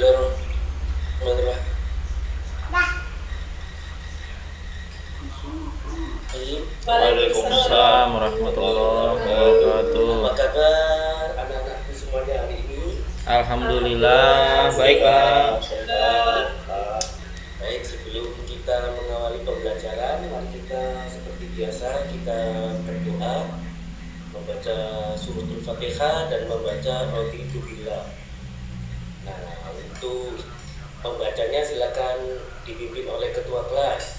Bismillahirrahmanirrahim. Waalaikumsalam warahmatullahi wabarakatuh. Apa kabar anak-anakku semuanya hari ini? Alhamdulillah baik Pak. Baik, sebelum kita mengawali pembelajaran, mari kita seperti biasa kita berdoa, membaca suratul Fatihah dan membaca Raditu Billah. Nah, untuk pembacanya silakan dipimpin oleh ketua kelas.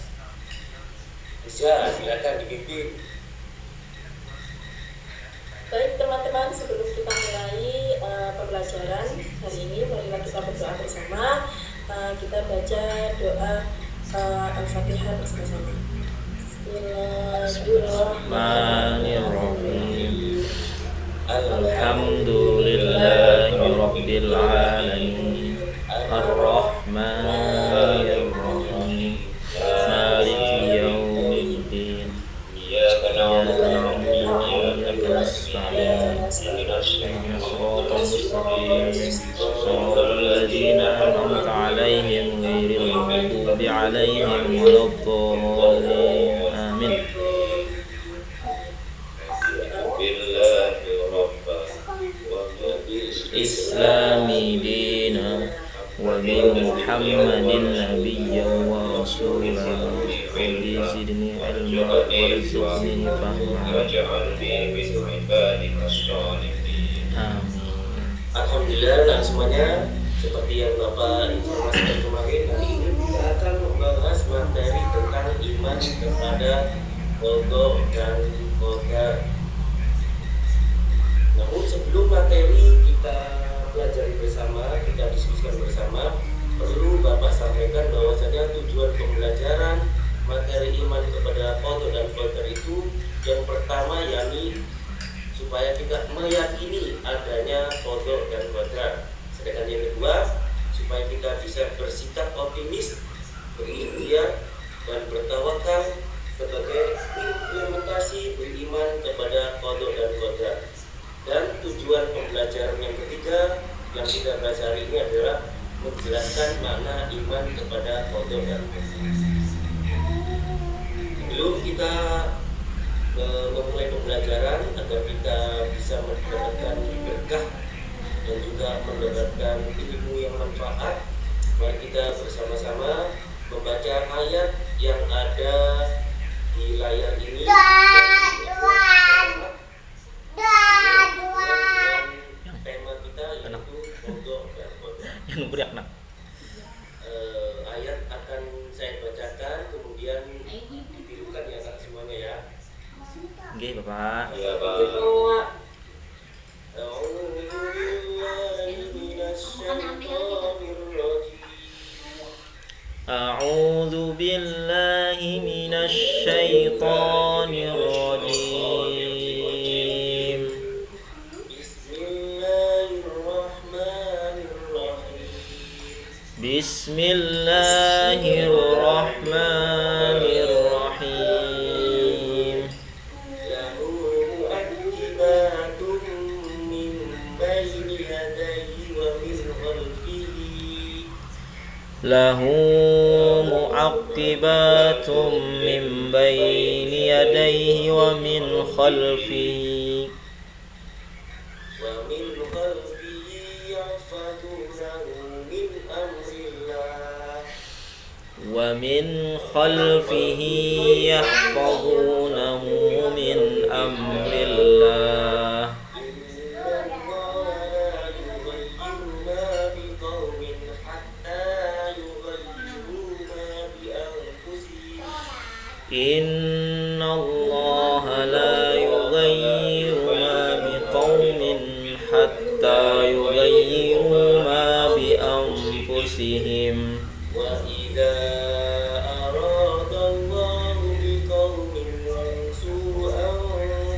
Bisa, silakan dipimpin. Baik teman-teman, sebelum kita mulai pembelajaran hari ini, marilah kita berdoa bersama. Kita baca doa Al-Fatihah bersama-sama. Bismillahirrahmanirrahim. Alhamdulillahirabbil alamin. Ar-Rahmanirrahim. Maliki yaumiddin. Iyyaka na'budu wa iyyaka nasta'in. Ihdinas siratal mustaqim. Shiratal ladzina an'amta 'alaihim ghairil maghdubi 'alaihim waladdallin. Amin. Islami dina wa bi Muhammadin nabiyyan wa rasulan rabbi zidni ilma warzuqni fahma amin. Alhamdulillah, nah semuanya seperti yang Bapak informasikan kemarin, hari ini kita akan membahas materi tentang iman kepada qada dan qadar. Namun sebelum materi kita pelajari bersama, kita diskusikan bersama, perlu Bapak sampaikan bahwasanya tujuan pembelajaran materi iman kepada qada dan qadar itu yang pertama yakni supaya kita meyakini adanya qada dan qadar. Sedangkan yang kedua, supaya kita bisa bersikap optimis, berikhtiar dan bertawakal sebagai implementasi beriman kepada qada dan qadar. Dan tujuan pembelajaran yang ketiga yang kita bahas hari ini adalah menjelaskan makna iman kepada qada dan qadar. Sebelum kita memulai pembelajaran agar kita bisa mendapatkan berkah dan juga mendapatkan ilmu yang manfaat, mari kita bersama-sama membaca ayat yang ada di layar ini. Tema kita yaitu qada dan qadar. Yang beriak nak. Ayat akan saya bacakan, kemudian ditirukan ya anak semuanya ya. Oke Bapak. Ya Pak. A'udzu billahi minasy syaithanir rajim. Bismillahirrahmanirrahim. Lahu mu'aqibatum min bayni yadayhi wa min khalfihi. ومن خلفه يحفظونه من أمر الله إن الله لا يغير ما بقوم حتى يغيروا ما بأنفسهم وإذا أراد الله بقوم سوءا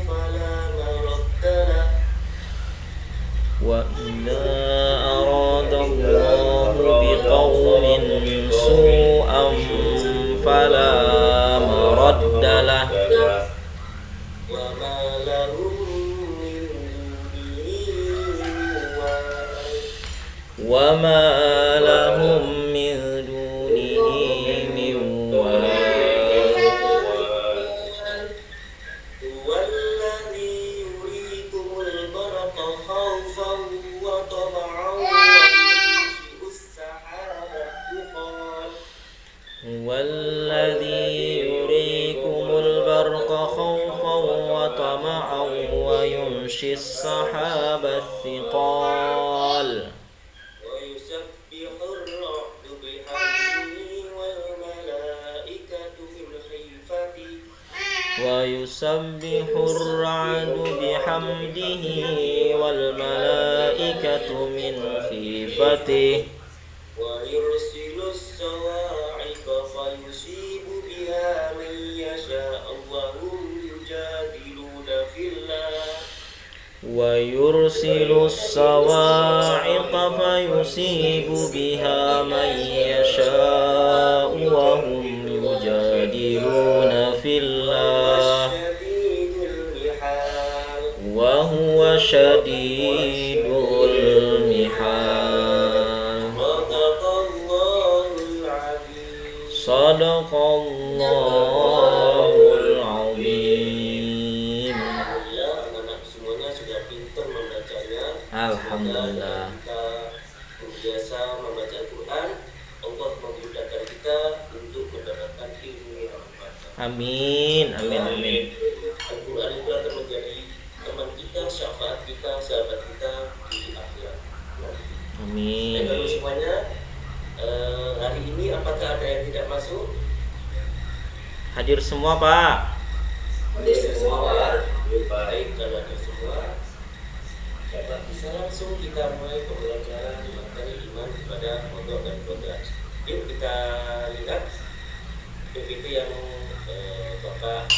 فلا مرد له وإذا أراد الله بقوم سوءا فلا مرد له وما لهم من دونه وما يسبح الرعد بحمده والملائكة من خيفته ويرسل الصواعق فيصيب بها من يشاء وهم يجادلون في الله ويرسل الصواعق فيصيب بها من يشاء وهم يجادلون في الله شديد المحال وهو شديد المحال صدق الله العظيم. صدق الله العظيم. Ya, anak-anak semuanya sudah pintar membacanya. Alhamdulillah. Kita biasa membaca Al-Quran, Allah memudahkan kita untuk mendapatkan ilmu yang bermanfaat. Amin, amin, amin. Al-Quran itu akan menjadi teman kita, syafaat kita, sahabat kita di akhirat. Amin. Baik semuanya, hari ini apakah ada yang tidak masuk? Hadir semua, Pak. Hadir semua, Pak. Baik, kalau ada semua, dapat bisa langsung kita mulai pembelajaran materi iman kepada kodok dan kodrat. Yuk kita lihat PPT yang Bapak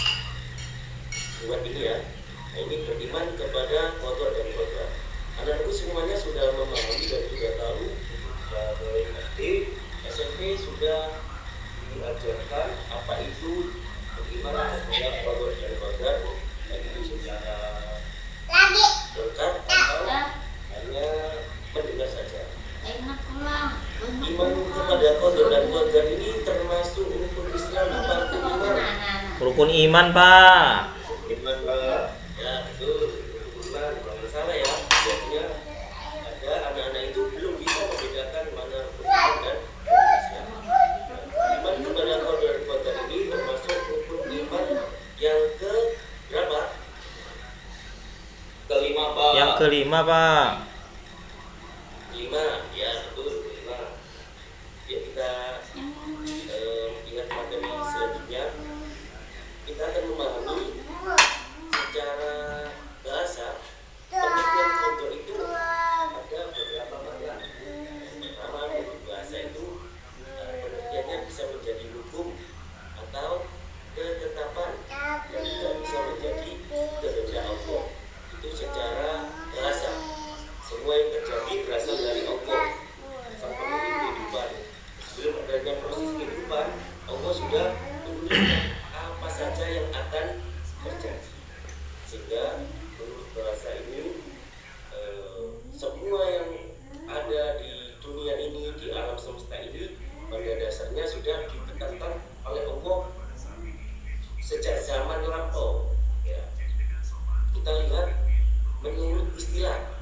buat ini ya. Nah, ini beriman kepada kodok dan kodrat. Anak-anakku semuanya sudah memahami dan sudah tahu. Sudah mulai SD, SMP sudah diajarkan apa itu, bagaimana mengenal kodok dan kodrat. Dan itu sudah lengkap atau hanya mendengar saja. Iman kepada kodok dan kodrat ini termasuk rukun Islam apa rukun iman? Rukun iman, Pak. Iman, Pak. Ya, betul. Iman, kalau salah ya. Biasanya ada anak-anak itu belum bisa membedakan mana rukun iman dan rukun Islam. Iman kepada kodok dan kodrat ini termasuk rukun iman yang ke berapa? Kelima, Pak. Yang kelima, Pak. Kelima, ya betul, kelima. Ya kita lihat materi selanjutnya. Kita akan memahami secara bahasa pengertian kodok itu ada beberapa makna. Pertama, menurut bahasa itu pengertiannya bisa menjadi hukum atau ketetapan dan juga bisa menjadi kehendak Allah. Itu secara bahasa. Semua yang terjadi berasal dari Allah sang pemilik kehidupan. Sebelum adanya proses kehidupan, Allah sudah menuliskan apa saja yang akan terjadi. Sehingga menurut bahasa ini semua yang ada di dunia ini, di alam semesta ini, pada dasarnya sudah ditetapkan oleh Allah sejak zaman lampau. Ya. Kita lihat menurut istilah.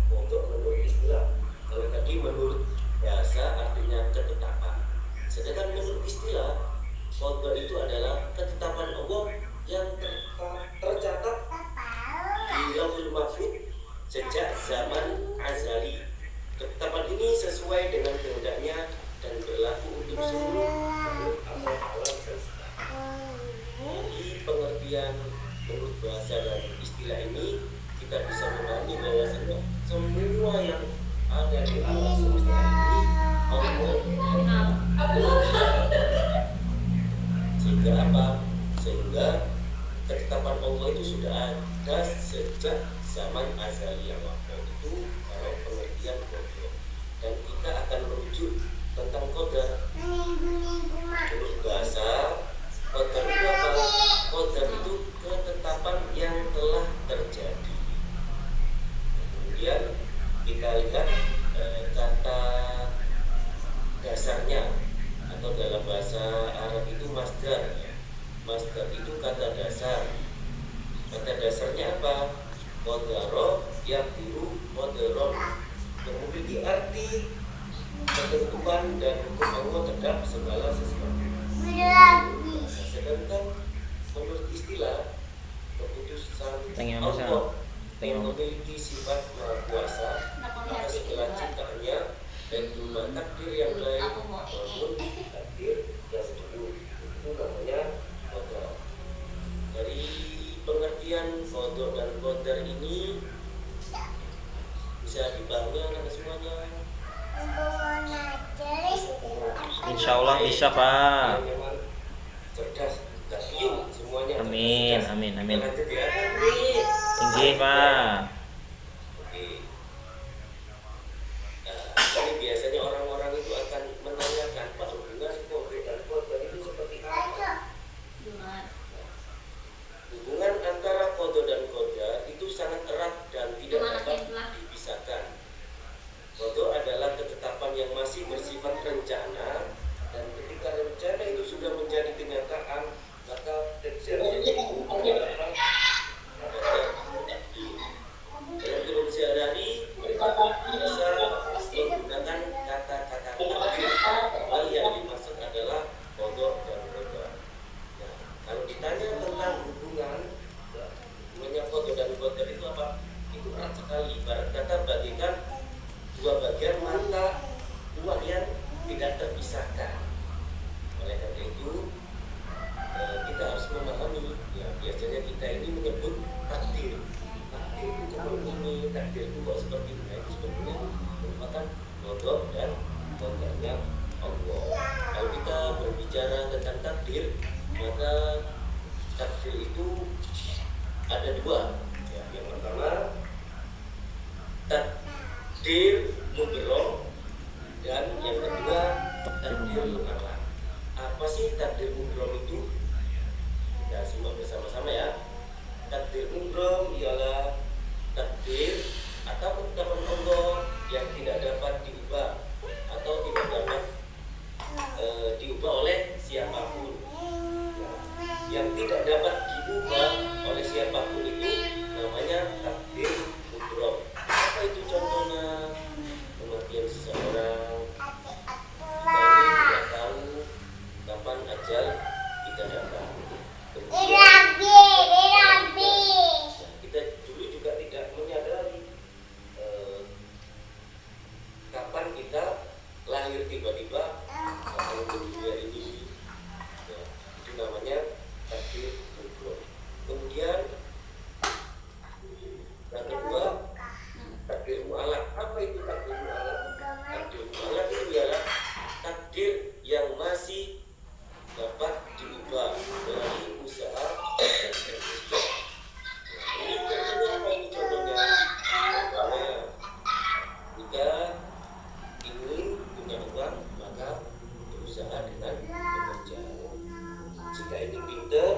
Untuk menurut istilah, kalau tadi menurut bahasa artinya ketetapan. Sedangkan menurut istilah, kodok itu adalah ketetapan Allah yang tercatat di Lauhul Mahfuz sejak zaman azali. Ketetapan ini sesuai dengan kehendaknya dan berlaku untuk seluruh makhluk alam semesta. Dari pengertian menurut bahasa dan istilah ini, kita bisa memahami bahwa semua yang ada di alam semesta ini Allah. Sehingga apa? Sehingga ketetapan Allah itu sudah ada sejak zaman azali yang lampau. Itu kalau pengertian kodok. Dan kita akan merujuk tentang kodok. Menurut bahasa, kodok itu apa? Kodok itu ketetapan yang telah terjadi. Kemudian kita lihat kata dasarnya, atau dalam bahasa Arab itu masdar. Masdar itu kata dasar. Kata dasarnya apa? Qadara yaqdiru qadaron, yang memiliki arti ketentuan dan hukum Allah terhadap segala sesuatu. Sedangkan menurut istilah, keputusan Allah yang memiliki sifat maha kuasa atas segala ciptaannya dan berubah takdir yang baik maupun takdir yang buruk, itu namanya qadar. Dari Insya Allah bisa Pak. Yang memang cerdas, gasyung semuanya. Amin, cerdas. amin, amin. Kita lanjut ya. Inggih Pak. Oke. Nah, ini biasanya orang-orang itu akan menanyakan, Pak, hubungan pogre dan kodar itu seperti apa? Hubungan antara kodo dan kodar itu sangat erat dan tidak dapat dipisahkan. Kodo adalah ketetapan yang masih bersifat rencana, dan ketika rencana itu sudah menjadi kenyataan, maka terjadi dalam hidup sehari-hari mereka bisa menggunakan kata-kata takdir. Hal yang dimaksud adalah kodo dan kodar. Nah, kalau ditanya tentang hubungan kodo dan kodar itu apa? Itu erat sekali. Ibarat kata bagikan dua bagian mata uang yang tidak terpisahkan. Oleh karena itu kita harus memahami, ya biasanya kita ini menyebut takdir. Takdir itu kok ini, takdir itu kok seperti ini. Itu sebetulnya merupakan kodok dan kodarnya Allah. Kalau kita berbicara tentang takdir, maka takdir itu ada dua. Ya, yang pertama takdir mubrom, dan yang kedua takdir mu'alaq. Apa sih takdir mubrom itu? Kita simak bersama-sama ya. Takdir mubrom ialah takdir atau ketetapan Allah yang tidak dapat diubah atau tidak dapat diubah oleh siapapun. Yang tidak dapat diubah oleh siapapun itu namanya takdir mubrom. Apa itu contohnya? Kematian seseorang, kita ini tidak tahu kapan ajal kita datang. Kita dulu juga tidak menyadari kapan kita lahir tiba-tiba datang ke dunia ini. Ya, itu namanya takdir mubrom. Kemudian yang kedua takdir mu'alaq. Apa itu takdir mu'alaq? Takdir mu'alaq itu adalah takdir yang masih dapat diubah melalui usaha dan ikhtiar. Ini contohnya apa? Ini contohnya jika ingin punya uang, maka berusaha dengan bekerja. Jika ingin pintar,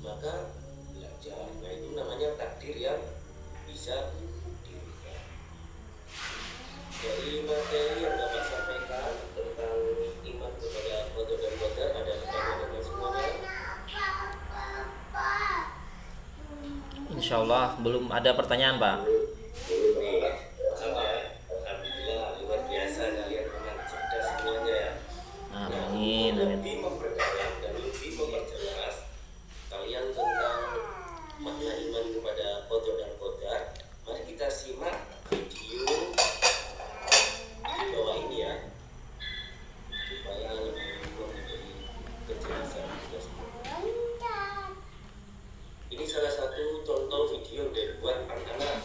maka belajar. Nah, itu namanya takdir yang bisa diubah. Dari materi yang Bapak sampaikan tentang iman kepada kodo dan kodar, ada pertanyaan semuanya? Insya Allah belum ada pertanyaan Pak. Alhamdulillah, luar biasa kalian dengan cerdas semuanya ya. Amin, amin. Lebih memperdalam dan lebih memperjelas kalian tentang makna iman kepada kodo dan kodar, mari kita simak video di bawah ini ya, supaya lebih memberi kejelasan. Ini salah satu contoh video yang dibuat anak-anak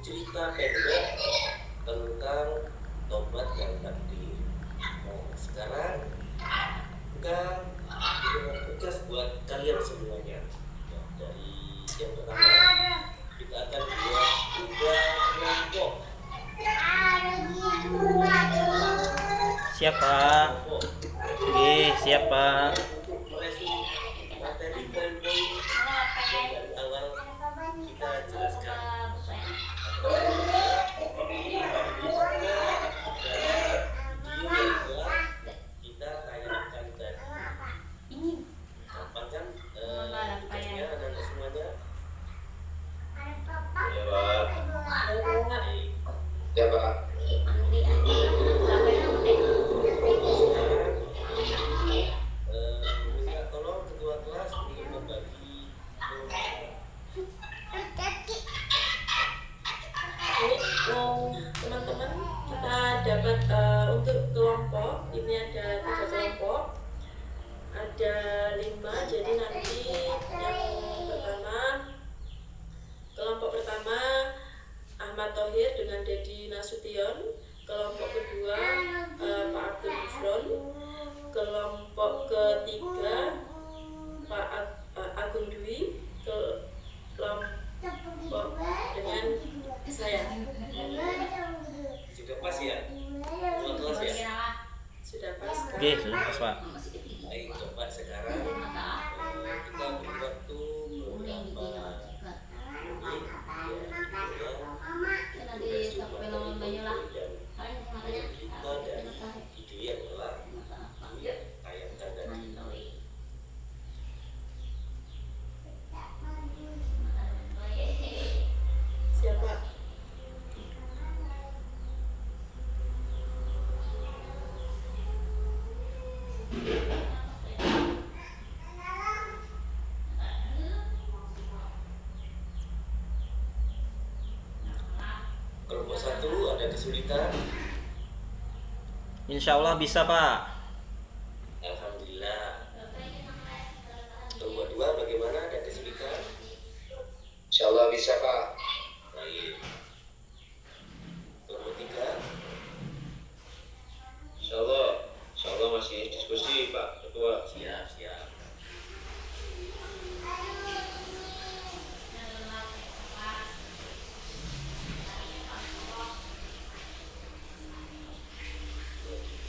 cerita pendek tentang tobat dan takdir. Nah, sekarang kita tugas buat kalian semuanya. Nah, dari yang pertama kita akan buat 3 kelompok. Siapa? Nggih, siapa? Untuk mereview materi poin-poin yang dari awal kita jelaskan. Video yang kedua kita tayangkan tadi. Gampang kan? Tugasnya anak-anak semuanya. Ya Pak. Baik. Ya Pak. Minta tolong ketua kelas untuk membagi Ini teman-teman kita dapat untuk kelompok ini ada 3 kelompok, ada 5. Jadi nanti yang pertama, kelompok pertama Ahmad Thohir dengan Dedi Nasution, kelompok kedua Pak Abdul Gufron, kelompok ketiga Pak Agung Dwi, kelompok dengan saya. sudah pas ya? Ketua kelas ya? Sudah pas kan? Nggih, sudah pas, Pak. Baik, coba sekarang kita beri waktu beberapa menit ya, kita dari video yang telah ditayangkan tadi. Siapa? Kelompok 1 ada kesulitan. Insya Allah bisa, Pak. Alhamdulillah. Kelompok 2 bagaimana, ada kesulitan? Insya Allah bisa Pak. Baik. Kelompok 3 Insya Allah masih diskusi Pak Ketua. siap.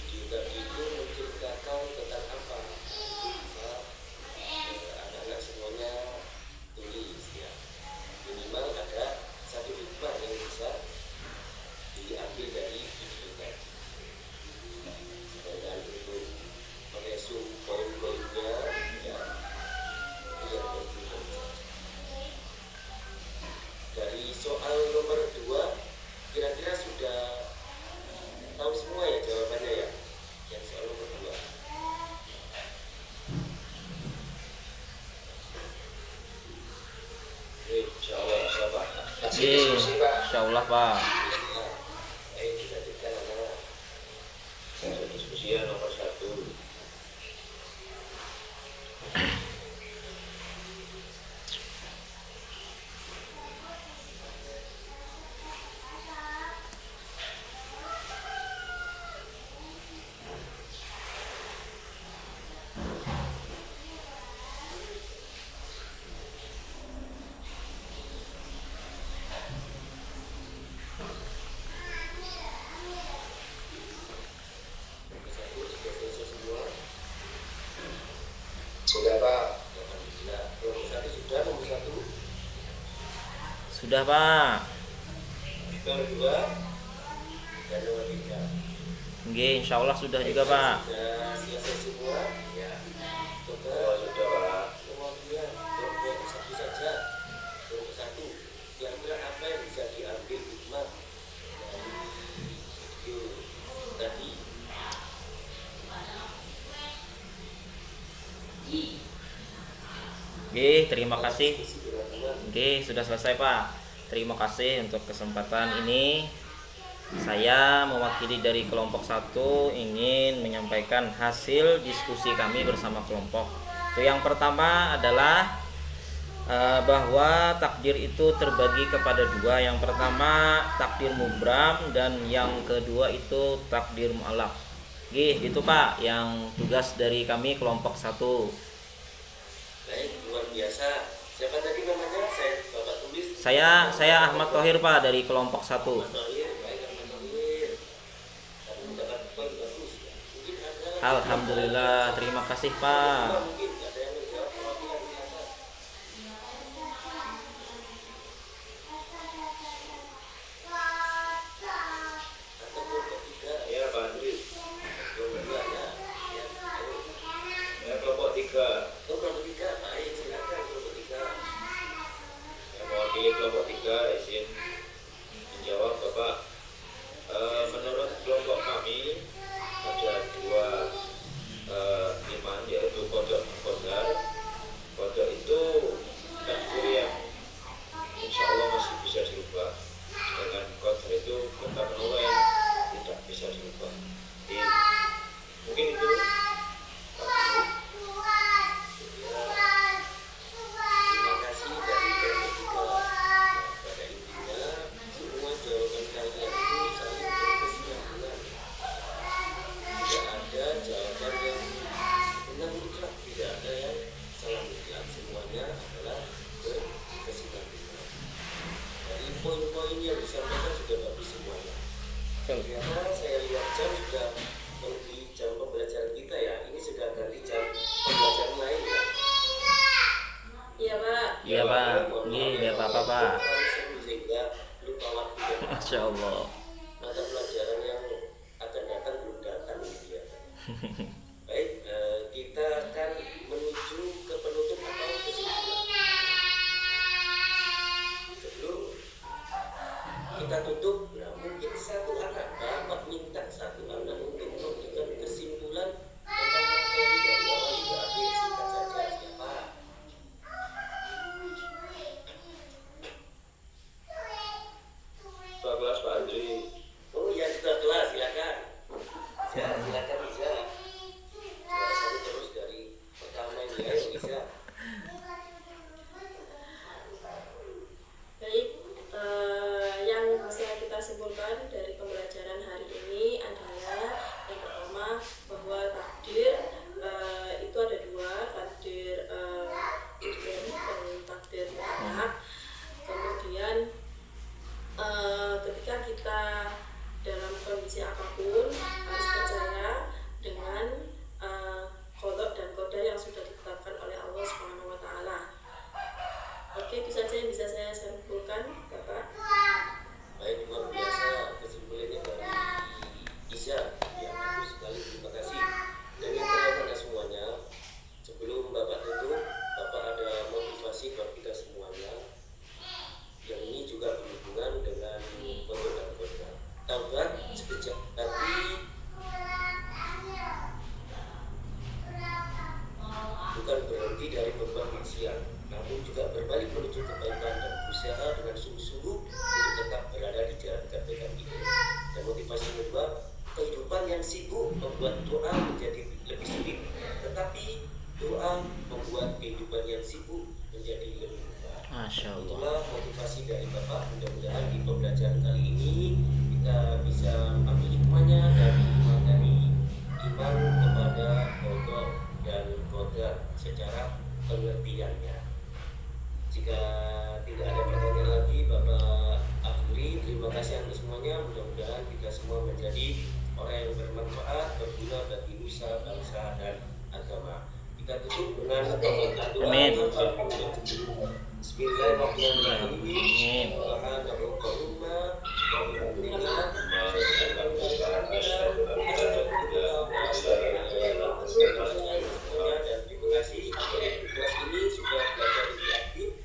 Juga itu menceritakan tentang apa? Bisa anak-anak semuanya tulis ya. Minimal ada satu hikmah yang bisa diambil dari video tadi. Dan untuk meresum poin-poinnya ya, itu yang penting. Dari soal nomor 2 kira-kira sudah tahu semua ya jawabannya ya, yang soal nomor 2. Insya Allah bisa Pak. Masih Nggih, diskusi Pak. insya Allah, Pak. Nah, ayo kita jadikan anak. Masih diskusi ya nomor 1. Nomor 1 sudah selesai semua. Sudah Pak. Alhamdulillah. Nomor 1 sudah, nomor 1. Sudah, Pak. Nomor 2 dan nomor 3. Nggih, insya Allah sudah juga, Pak. Sudah selesai semua ya. Coba Oh, sudah Pak. kemudian kelompok 1 saja. Kelompok 1 kira-kira apa yang bisa diambil hikmah dari video tadi? Nggih, terima kasih. Teman-teman, Oke, sudah selesai, Pak. Terima kasih untuk kesempatan ini. Saya mewakili dari kelompok 1 ingin menyampaikan hasil diskusi kami bersama kelompok. Itu yang pertama adalah bahwa takdir itu terbagi kepada dua. Yang pertama takdir mubram dan yang kedua itu takdir mu'allaq. Gitu Pak, yang tugas dari kami kelompok 1. Baik, luar biasa. Siapa tadi namanya? Saya Bapak tulis. Saya Ahmad Thohir Pak, dari kelompok 1. Ahmad Thohir, baik Ahmad Thohir. Tapi mendapat poin bagus ya. Mungkin ada. Alhamdulillah, terima kasih Pak. Mungkin ada yang menjawab perwakilan di atas. Atau kelompok 3. Ya Pak Andri, Kelompok 2 ya. Ya, ayo. ya kelompok 3 Oh, kelompok 3, baik, silakan kelompok 3. yang mewakili kelompok 3 izin menjawab Bapak. Menurut kelompok kami ada dua iman, yaitu kodok dan kodar. Kodok itu takdir yang insya Allah masih bisa dirubah, sedangkan kodar itu ketetapan Allah yang tidak bisa dirubah. Jadi mungkin itu Pak Guru. Terima kasih dari kelompok 3. Pada intinya, semua jawaban kalian itu saling berkesinambungan. Tidak ada jawaban yang benar mutlak, tidak ada yang salah mutlak. Semuanya adalah berkesinambungan. Dari poin-poin yang disampaikan sudah bagus semuanya. Ternyata saya lihat jam sudah melebihi jam pembelajaran kita ya. Ini sudah ganti jam pembelajaran lain ya. Iya Pak. Iya Pak, nggih apa-apa Pak. Sehingga lupa waktu dan Masya Allah. mata pelajaran yang akan datang belum datang gitu ya. Baik, kita akan menuju ke penutup atau kesimpulan. Sebelum kita tutup, nah mungkin satu anak, Bapak minta satu anak untuk memberikan kesimpulan tentang materi dari awal hingga akhir, singkat saja. Siapa? Pak kelas Pak Andri. Oh ya, sudah kelas, silakan. Ya, silakan bisa. Juara 1 terus dari pertama ini ya, bisa. Baik, yang bisa kita simpulkan dari pembelajaran hari ini adalah yang pertama bahwa takdir itu ada dua, takdir dan takdir mutlak. Kemudian ketika kita dalam kondisi apapun harus percaya dengan qada dan qadar yang sudah ditetapkan oleh Allah Subhanahu wa taala. Oke, itu saja yang bisa saya simpulkan, Bapak. Baik, luar biasa kesimpulannya dari Isya. Ya, bagus sekali, terima kasih. Dan yang terakhir semuanya, sebelum Bapak tutup, Bapak ada motivasi buat kita semuanya. Yang ini juga berhubungan dengan qada dan qadar. Taubat sekejap hati bukan berhenti dari berbuat maksiat, namun juga berbalik menuju kebaikan dan berusaha dengan sungguh-sungguh untuk tetap berada di jalan kebaikan itu. Dan motivasi kedua, kehidupan yang sibuk membuat doa menjadi lebih sulit, tetapi doa membuat kehidupan yang sibuk menjadi lebih mudah. Masya Allah. Itulah motivasi dari Bapak. Mudah-mudahan di pembelajaran kali ini kita bisa ambil hikmahnya dari materi iman kepada qada dan qadar secara pengertiannya. Jika tidak ada pertanyaan lagi, Bapak akhiri. Terima kasih untuk semuanya. Mudah-mudahan kita semua menjadi orang yang bermanfaat, berguna bagi nusa, bangsa, dan agama. Kita tutup dengan doa. Amin. Bismillahirrahmanirrahim. Dan terima kasih. Kelas ini sudah belajar lebih aktif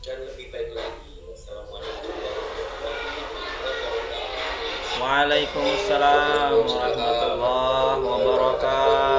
dan lebih baik lagi. Wassalamualaikum warahmatullahi wabarakatuh. Waalaikumsalam warahmatullahi wabarakatuh.